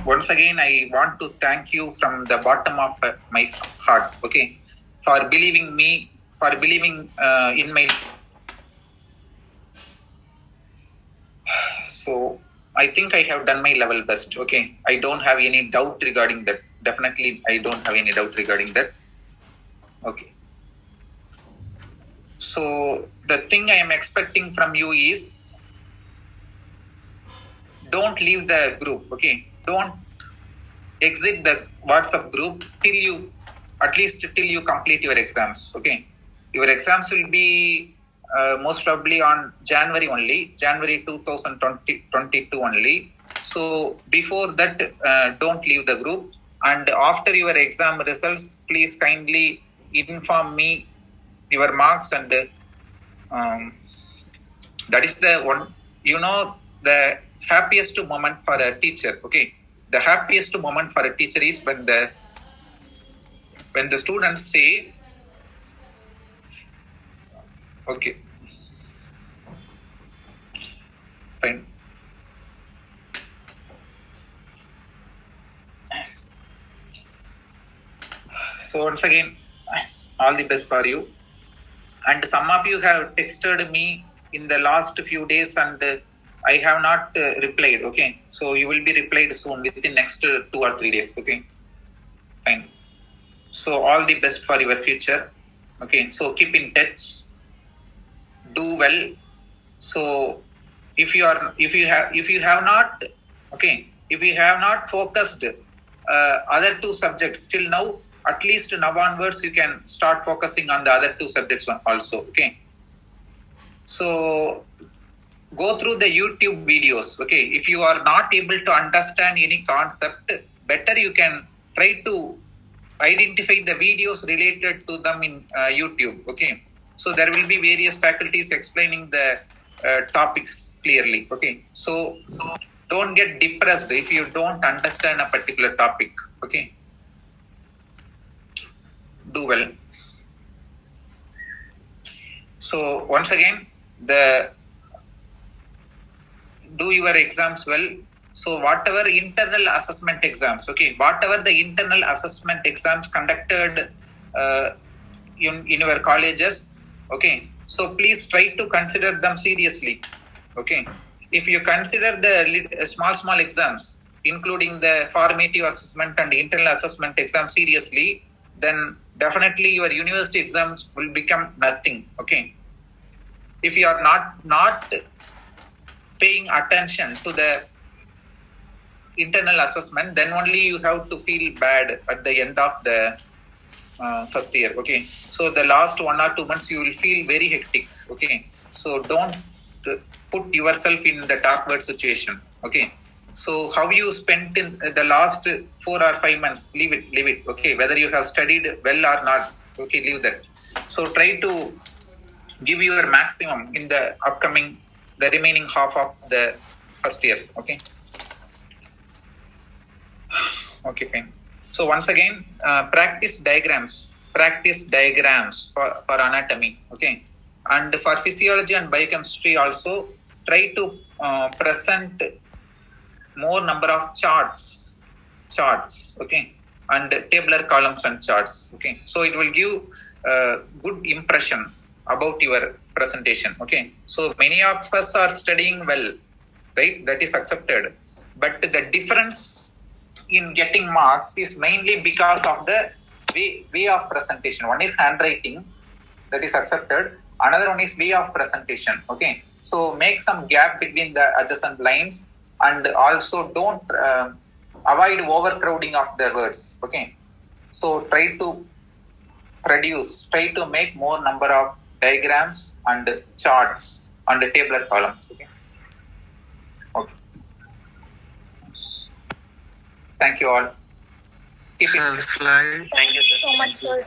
once again, I want to thank you from the bottom of my heart. Okay, for believing me, for believing in my. So I think I have done my level best. Okay, I don't have any doubt regarding that. Definitely, I don't have any doubt regarding that. Okay. So the thing I am expecting from you is, don't leave the group. Okay, exit the WhatsApp group till you, at least till you complete your exams. Okay, your exams will be most probably on January only, January 2022 only. So before that, don't leave the group. And after your exam results, please kindly inform me your marks, and that is the one, the happiest moment for a teacher. Okay, the happiest moment for a teacher is when the students say, okay, fine. So once again, all the best for you. And some of you have texted me in the last few days, and I have not replied. Okay, so you will be replied soon within next 2 or 3 days. Okay, fine. So all the best for your future. Okay, so keep in touch. Do well. So if you have not focused other two subjects till now, at least now onwards you can start focusing on the other two subjects also. Okay, so go through the YouTube videos. Okay, if you are not able to understand any concept, better you can try to identify the videos related to them in YouTube. Okay, so there will be various faculties explaining the topics clearly. Okay, so don't get depressed if you don't understand a particular topic. Okay, do well. So once again, do your exams well. So whatever internal assessment exams, okay, whatever the internal assessment exams conducted in your colleges, okay, so please try to consider them seriously. Okay, if you consider the small exams, including the formative assessment and internal assessment exam seriously, then definitely your university exams will become nothing. Okay, if you are not paying attention to the internal assessment, then only you have to feel bad at the end of the first year. Okay, so the last 1 or 2 months you will feel very hectic. Okay, so don't put yourself in that awkward situation. Okay, so how you spent in the last 4 or 5 months, leave it. Okay, whether you have studied well or not, okay, leave that. So try to give your maximum in the remaining half of the first year. Okay, fine. So once again, practice diagrams for anatomy. Okay, and for physiology and biochemistry also, try to present more number of charts. Okay, and tabular columns and charts. Okay, so it will give good impression about your presentation. Okay, so many of us are studying well, right? That is accepted, but the difference in getting marks is mainly because of the way of presentation. One is handwriting, that is accepted. Another one is way of presentation. Okay, so make some gap between the adjacent lines, and also don't avoid overcrowding of the words. Okay, so try to make more number of diagrams and charts and tabular columns. Okay. Thank you all. Slide. Thank you so much, sir.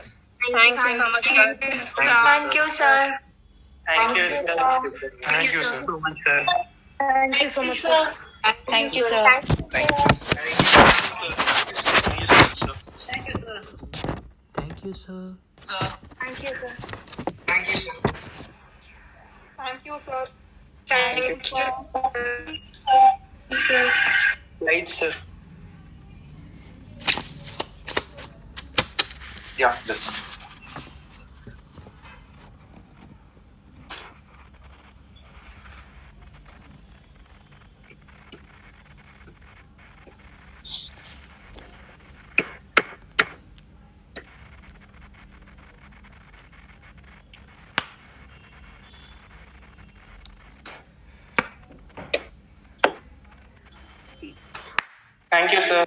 Thank you so much, sir. Thank you, sir. Thank you, sir. Thank you so much, sir. Thank you so much, sir. Thank you, sir. Thank you, sir. Thank you, sir. Thank you, sir. Thank you, sir. Right, sir. Yeah, just Thank you, sir.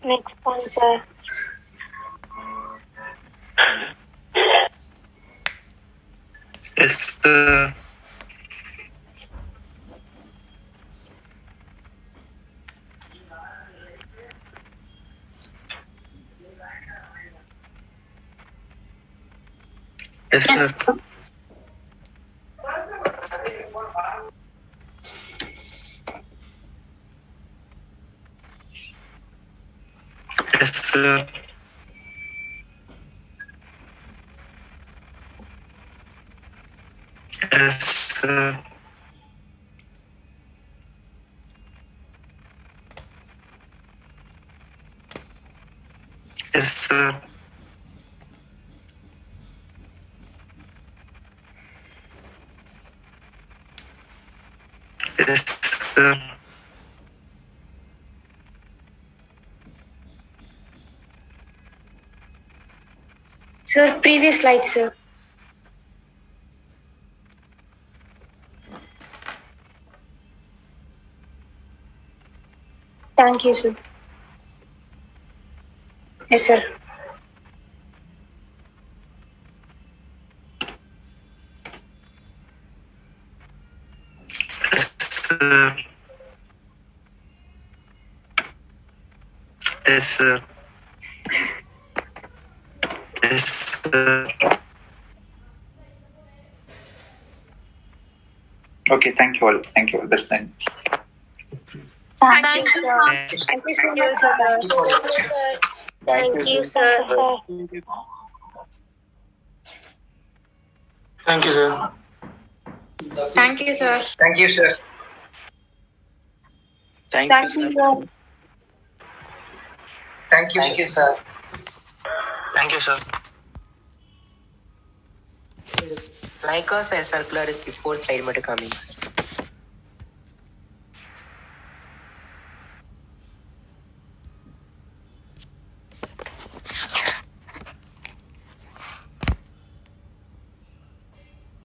Next one, sir. Yes, sir. Yes, sir. Yes, sir. Yes, sir. Yes, sir. Yes, sir. Sir, previous slide, sir. Thank you, sir. Yes, sir. Yes, sir. Yes, sir. Yes, sir. Okay, thank you all. Thank you all. That's fine. Thank Thank you, you, sir. sir. Thank you so much, sir. Thank you, sir. Thank you, sir. Thank you, sir. Thank you, sir. Thank you, Thank sir. you, sir. Thank you, sir. Thank you, sir. Like us, circular is before slide मध्ये coming, sir.